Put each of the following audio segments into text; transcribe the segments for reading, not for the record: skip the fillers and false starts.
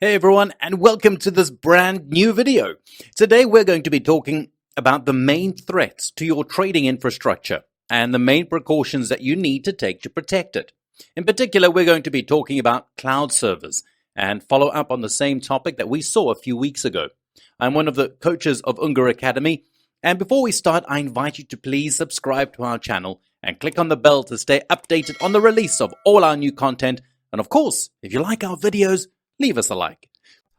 Hey everyone, and welcome to this brand new video. Today we're going to be talking about the main threats to your trading infrastructure and the main precautions that you need to take to protect it. In particular, we're going to be talking about cloud servers and follow up on the same topic that we saw a few weeks ago. I'm one of the coaches of Ungar Academy, and before we start, I invite you to please subscribe to our channel and click on the bell to stay updated on the release of all our new content. And of course, if you like our videos, leave us a like.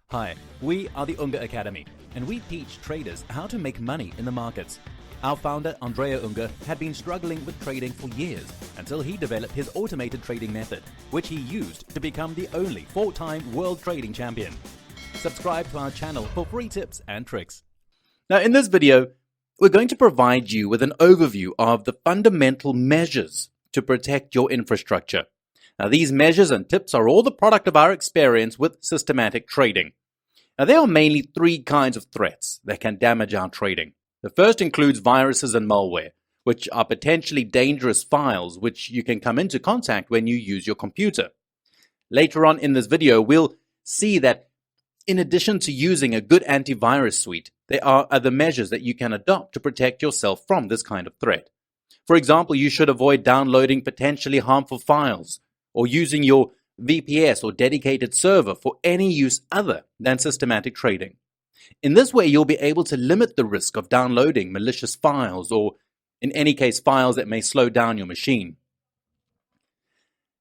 Hi, we are the Ungar Academy, and we teach traders how to make money in the markets. Our founder, Andrea Ungar, had been struggling with trading for years until he developed his automated trading method, which he used to become the only 4-time world trading champion. Subscribe to our channel for free tips and tricks. Now, in this video, we're going to provide you with an overview of the fundamental measures to protect your infrastructure. Now, these measures and tips are all the product of our experience with systematic trading. Now, there are mainly 3 kinds of threats that can damage our trading. The first includes viruses and malware, which are potentially dangerous files which you can come into contact when you use your computer. Later on in this video, we'll see that in addition to using a good antivirus suite, there are other measures that you can adopt to protect yourself from this kind of threat. For example, you should avoid downloading potentially harmful files, or using your VPS or dedicated server for any use other than systematic trading. In this way, you'll be able to limit the risk of downloading malicious files or, in any case, files that may slow down your machine.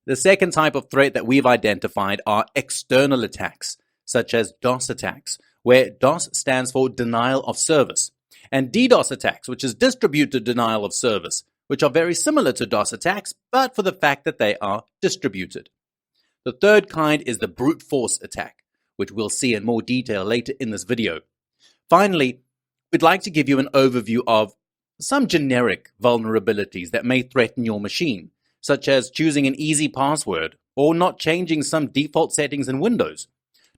The second type of threat that we've identified are external attacks, such as DOS attacks, where DOS stands for denial of service, and DDoS attacks, which is distributed denial of service, which are very similar to DOS attacks, but for the fact that they are distributed. The third kind is the brute force attack, which we'll see in more detail later in this video. Finally, we'd like to give you an overview of some generic vulnerabilities that may threaten your machine, such as choosing an easy password or not changing some default settings in Windows.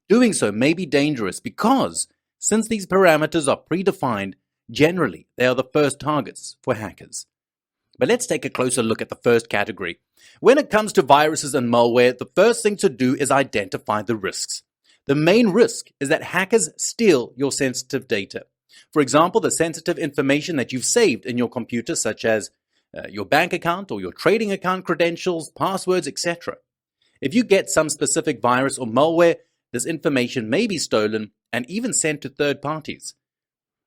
Doing so may be dangerous because, since these parameters are predefined, generally they are the first targets for hackers. But let's take a closer look at the first category. When it comes to viruses and malware, the first thing to do is identify the risks. The main risk is that hackers steal your sensitive data. For example, the sensitive information that you've saved in your computer, such as your bank account or your trading account credentials, passwords, etc. If you get some specific virus or malware, this information may be stolen and even sent to third parties.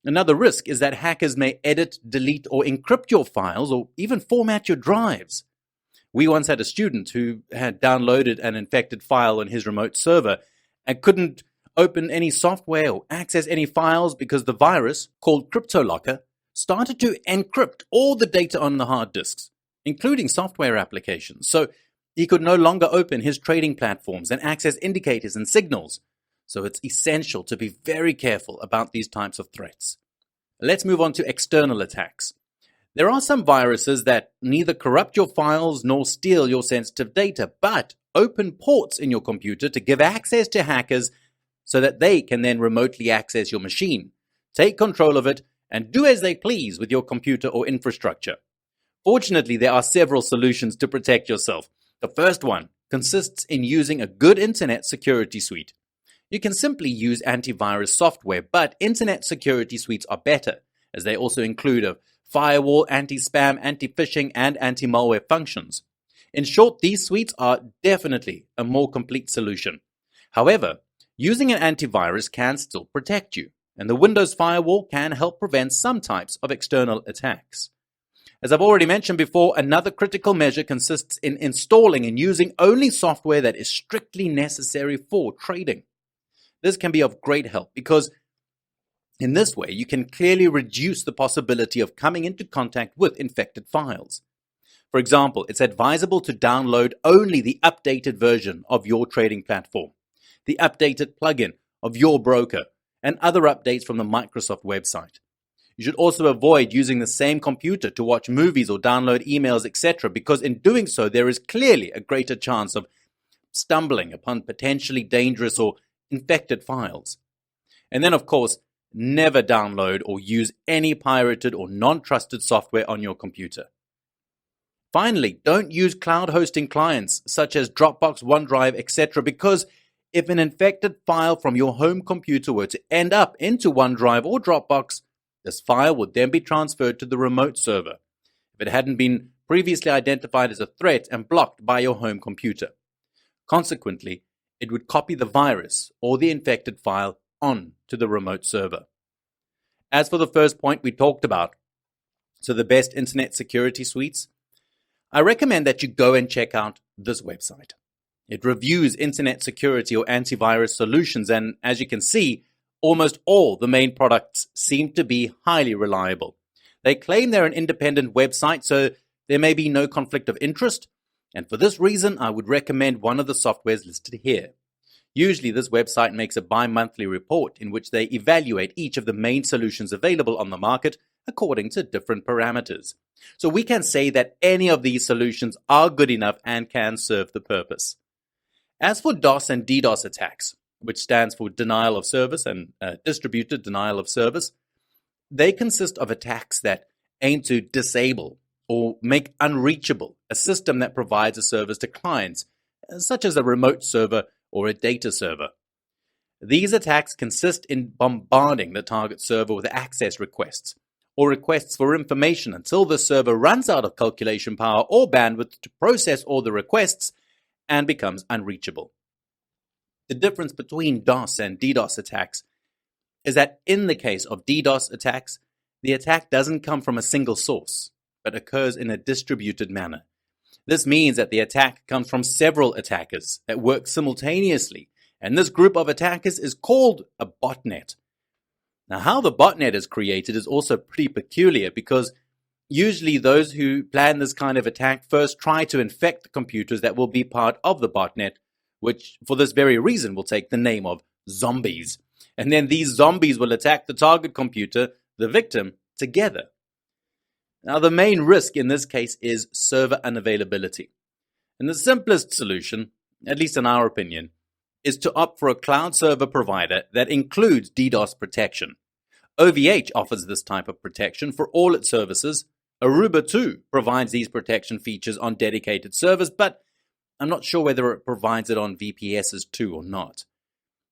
Another risk is that hackers may edit, delete, or encrypt your files or even format your drives. We once had a student who had downloaded an infected file on his remote server and couldn't open any software or access any files because the virus, called CryptoLocker, started to encrypt all the data on the hard disks, including software applications. So he could no longer open his trading platforms and access indicators and signals. So it's essential to be very careful about these types of threats. Let's move on to external attacks. There are some viruses that neither corrupt your files nor steal your sensitive data, but open ports in your computer to give access to hackers so that they can then remotely access your machine, take control of it, and do as they please with your computer or infrastructure. Fortunately, there are several solutions to protect yourself. The first one consists in using a good internet security suite. You can simply use antivirus software, but internet security suites are better, as they also include a firewall, anti-spam, anti-phishing, and anti-malware functions. In short, these suites are definitely a more complete solution. However, using an antivirus can still protect you, and the Windows firewall can help prevent some types of external attacks. As I've already mentioned before, another critical measure consists in installing and using only software that is strictly necessary for trading. This can be of great help because in this way you can clearly reduce the possibility of coming into contact with infected files. For example, it's advisable to download only the updated version of your trading platform, the updated plugin of your broker, and other updates from the Microsoft website. You should also avoid using the same computer to watch movies or download emails, etc., because in doing so there is clearly a greater chance of stumbling upon potentially dangerous or infected files. And then, of course, never download or use any pirated or non-trusted software on your computer. Finally, don't use cloud hosting clients such as Dropbox, OneDrive, etc., because If an infected file from your home computer were to end up into OneDrive or Dropbox, this file would then be transferred to the remote server if it hadn't been previously identified as a threat and blocked by your home computer. Consequently, it would copy the virus or the infected file on to the remote server. As for the first point we talked about, so the best internet security suites, I recommend that you go and check out this website. It reviews internet security or antivirus solutions, and as you can see, almost all the main products seem to be highly reliable. They claim they're an independent website, so there may be no conflict of interest, and for this reason, I would recommend one of the softwares listed here. Usually, this website makes a bi-monthly report in which they evaluate each of the main solutions available on the market according to different parameters. So we can say that any of these solutions are good enough and can serve the purpose. As for DOS and DDoS attacks, which stands for denial of service and distributed denial of service, they consist of attacks that aim to disable or make unreachable a system that provides a service to clients, such as a remote server or a data server. These attacks consist in bombarding the target server with access requests or requests for information until the server runs out of calculation power or bandwidth to process all the requests and becomes unreachable. The difference between DOS and DDoS attacks is that in the case of DDoS attacks, the attack doesn't come from a single source, but occurs in a distributed manner. This means that the attack comes from several attackers that work simultaneously, and this group of attackers is called a botnet. Now, how the botnet is created is also pretty peculiar because usually those who plan this kind of attack first try to infect the computers that will be part of the botnet, which for this very reason will take the name of zombies. And then these zombies will attack the target computer, the victim, together. Now, the main risk in this case is server unavailability. And the simplest solution, at least in our opinion, is to opt for a cloud server provider that includes DDoS protection. OVH offers this type of protection for all its services. Aruba too provides these protection features on dedicated servers, but I'm not sure whether it provides it on VPSs too or not.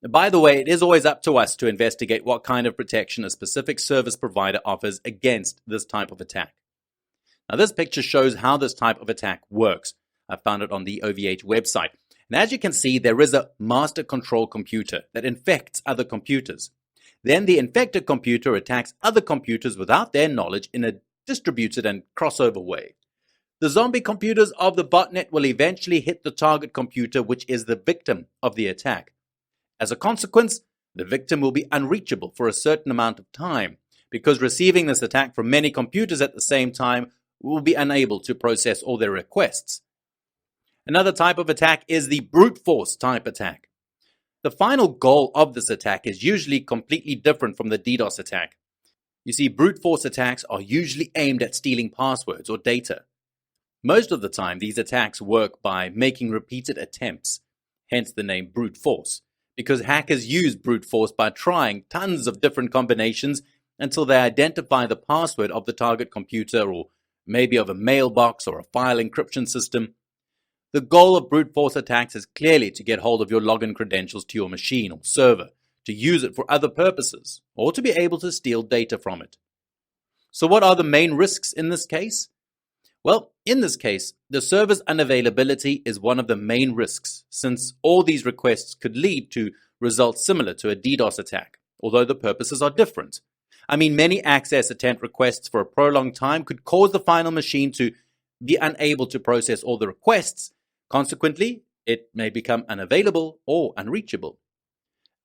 By the way, it is always up to us to investigate what kind of protection a specific service provider offers against this type of attack. Now, this picture shows how this type of attack works. I found it on the OVH website. And as you can see, there is a master control computer that infects other computers. Then the infected computer attacks other computers without their knowledge in a distributed and crossover way. The zombie computers of the botnet will eventually hit the target computer, which is the victim of the attack. As a consequence, the victim will be unreachable for a certain amount of time because receiving this attack from many computers at the same time will be unable to process all their requests. Another type of attack is the brute force type attack. The final goal of this attack is usually completely different from the DDoS attack. You see, brute force attacks are usually aimed at stealing passwords or data. Most of the time, these attacks work by making repeated attempts, hence the name brute force, because hackers use brute force by trying tons of different combinations until they identify the password of the target computer or maybe of a mailbox or a file encryption system. The goal of brute force attacks is clearly to get hold of your login credentials to your machine or server, to use it for other purposes, or to be able to steal data from it. So what are the main risks in this case? Well, in this case, the server's unavailability is one of the main risks, since all these requests could lead to results similar to a DDoS attack, although the purposes are different. I mean, many access attempt requests for a prolonged time could cause the final machine to be unable to process all the requests. Consequently, it may become unavailable or unreachable.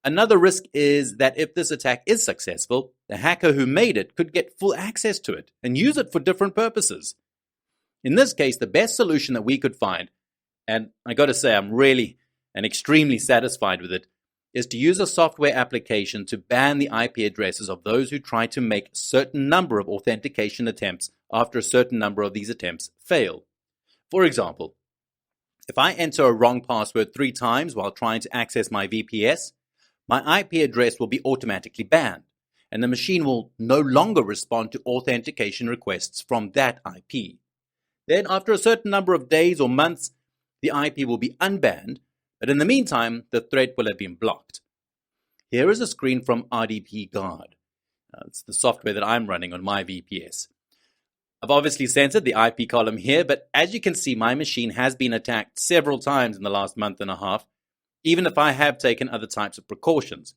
Another risk is that if this attack is successful, the hacker who made it could get full access to it and use it for different purposes. In this case, the best solution that we could find, and I got to say I'm really and extremely satisfied with it, is to use a software application to ban the IP addresses of those who try to make a certain number of authentication attempts after a certain number of these attempts fail. For example, if I enter a wrong password 3 times while trying to access my VPS, my IP address will be automatically banned, and the machine will no longer respond to authentication requests from that IP. Then, after a certain number of days or months, the IP will be unbanned, But in the meantime, the threat will have been blocked. Here is a screen from RDP Guard. It's the software that I'm running on my VPS. I've obviously censored the IP column here, but as you can see, my machine has been attacked several times in the last month and a half, even if I have taken other types of precautions.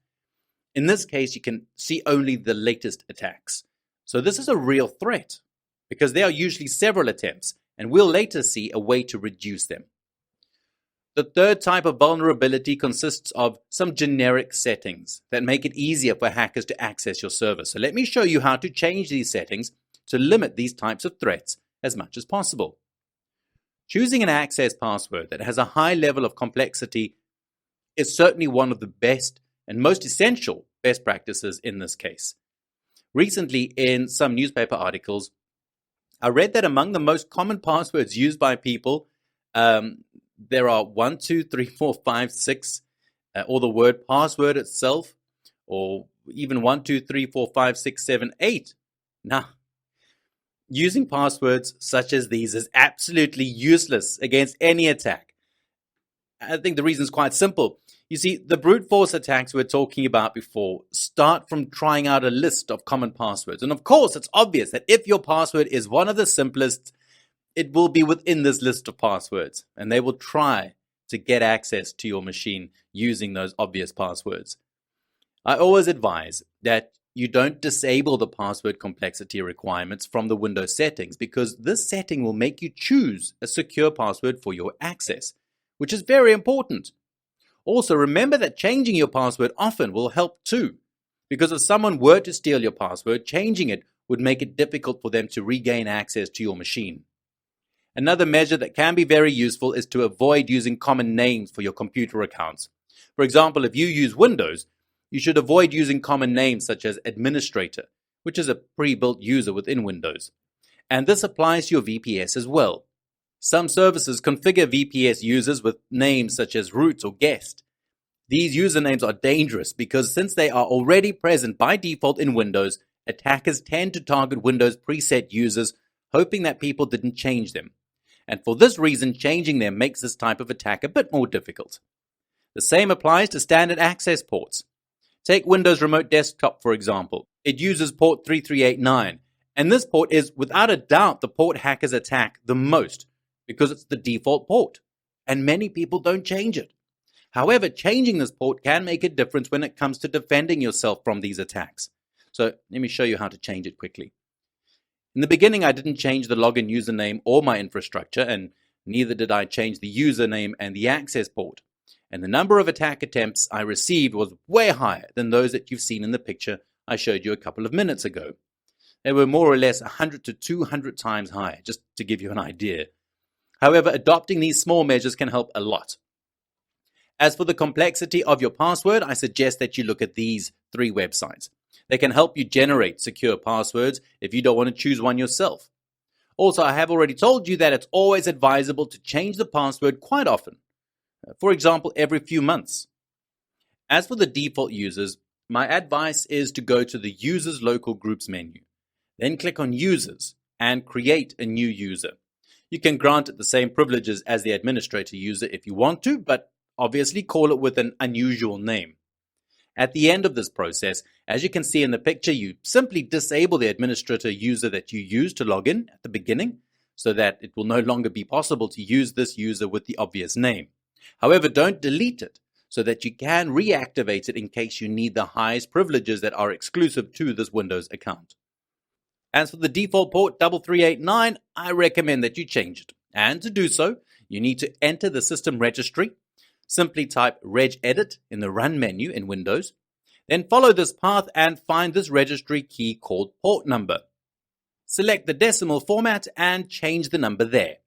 In this case, you can see only the latest attacks. So this is a real threat, because there are usually several attempts, and we'll later see a way to reduce them. The third type of vulnerability consists of some generic settings that make it easier for hackers to access your server. So let me show you how to change these settings to limit these types of threats as much as possible. Choosing an access password that has a high level of complexity is certainly one of the best and most essential best practices in this case. Recently, in some newspaper articles, I read that among the most common passwords used by people, there are 1, 2, 3, 4, 5, 6, or the word password itself, or even 1, 2, 3, 4, 5, 6, 7, 8. Now, using passwords such as these is absolutely useless against any attack. I think the reason is quite simple. You see, the brute force attacks we were talking about before start from trying out a list of common passwords. And of course, it's obvious that if your password is one of the simplest, it will be within this list of passwords. And they will try to get access to your machine using those obvious passwords. I always advise that you don't disable the password complexity requirements from the Windows settings, because this setting will make you choose a secure password for your access, which is very important. Also, remember that changing your password often will help too, because if someone were to steal your password, changing it would make it difficult for them to regain access to your machine. Another measure that can be very useful is to avoid using common names for your computer accounts. For example, if you use Windows, you should avoid using common names such as administrator, which is a pre-built user within Windows. And this applies to your VPS as well. Some services configure VPS users with names such as root or guest. These usernames are dangerous because since they are already present by default in Windows, attackers tend to target Windows preset users, hoping that people didn't change them. And for this reason, changing them makes this type of attack a bit more difficult. The same applies to standard access ports. Take Windows Remote Desktop, for example. It uses port 3389, and this port is, without a doubt, the port hackers attack the most because it's the default port, and many people don't change it. However, changing this port can make a difference when it comes to defending yourself from these attacks. So let me show you how to change it quickly. In the beginning, I didn't change the login username or my infrastructure, and neither did I change the username and the access port. And the number of attack attempts I received was way higher than those that you've seen in the picture I showed you a couple of minutes ago. They were more or less 100 to 200 times higher, just to give you an idea. However, adopting these small measures can help a lot. As for the complexity of your password, I suggest that you look at these 3 websites. They can help you generate secure passwords if you don't want to choose one yourself. Also, I have already told you that it's always advisable to change the password quite often. For example, every few months. As for the default users, my advice is to go to the Users Local Groups menu. Then click on Users and create a new user. You can grant it the same privileges as the administrator user if you want to, but obviously call it with an unusual name. At the end of this process, as you can see in the picture, you simply disable the administrator user that you used to log in at the beginning, so that it will no longer be possible to use this user with the obvious name. However, don't delete it, so that you can reactivate it in case you need the highest privileges that are exclusive to this Windows account. As for the default port 3389, I recommend that you change it. And to do so, you need to enter the system registry. Simply type regedit in the Run menu in Windows. Then follow this path and find this registry key called port number. Select the decimal format and change the number there.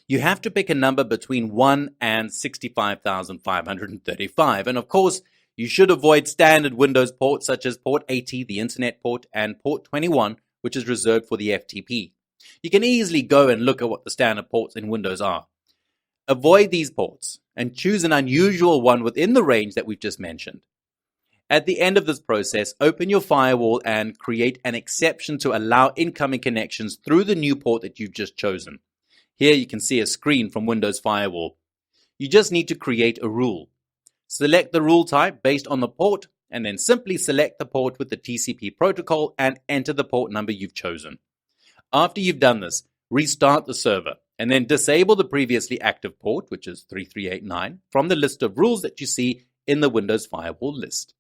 You have to pick a number between 1 and 65,535. And of course, you should avoid standard Windows ports such as port 80, the Internet port, and port 21, which is reserved for the FTP. You can easily go and look at what the standard ports in Windows are. Avoid these ports and choose an unusual one within the range that we've just mentioned. At the end of this process, open your firewall and create an exception to allow incoming connections through the new port that you've just chosen. Here you can see a screen from Windows Firewall. you just need to create a rule. Select the rule type based on the port, and then simply select the port with the TCP protocol and enter the port number you've chosen. After you've done this, restart the server, and then disable the previously active port, which is 3389, from the list of rules that you see in the Windows Firewall list.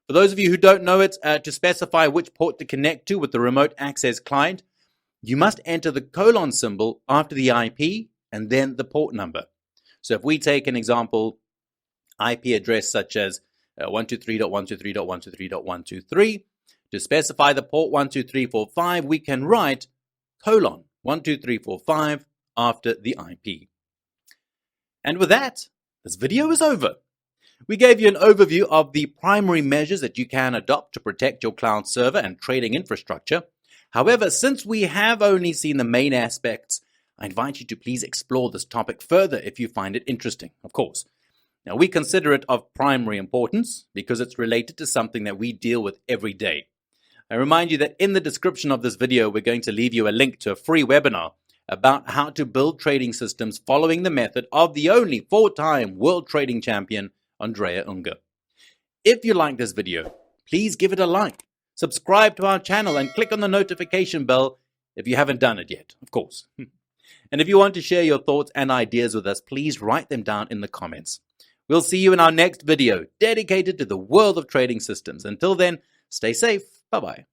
For those of you who don't know it, to specify which port to connect to with the remote access client, you must enter the colon symbol after the IP and then the port number. So if we take an example IP address such as 123.123.123.123, to specify the port 12345, we can write colon 12345 after the IP. And with that, this video is over. We gave you an overview of the primary measures that you can adopt to protect your cloud server and trading infrastructure. However, since we have only seen the main aspects, I invite you to please explore this topic further if you find it interesting, of course. Now, we consider it of primary importance because it's related to something that we deal with every day. I remind you that in the description of this video, we're going to leave you a link to a free webinar about how to build trading systems following the method of the only 4-time world trading champion, Andrea Unger. If you like this video, please give it a like, subscribe to our channel, and click on the notification bell if you haven't done it yet, of course. And if you want to share your thoughts and ideas with us, please write them down in the comments. We'll see you in our next video dedicated to the world of trading systems. Until then, stay safe. Bye-bye.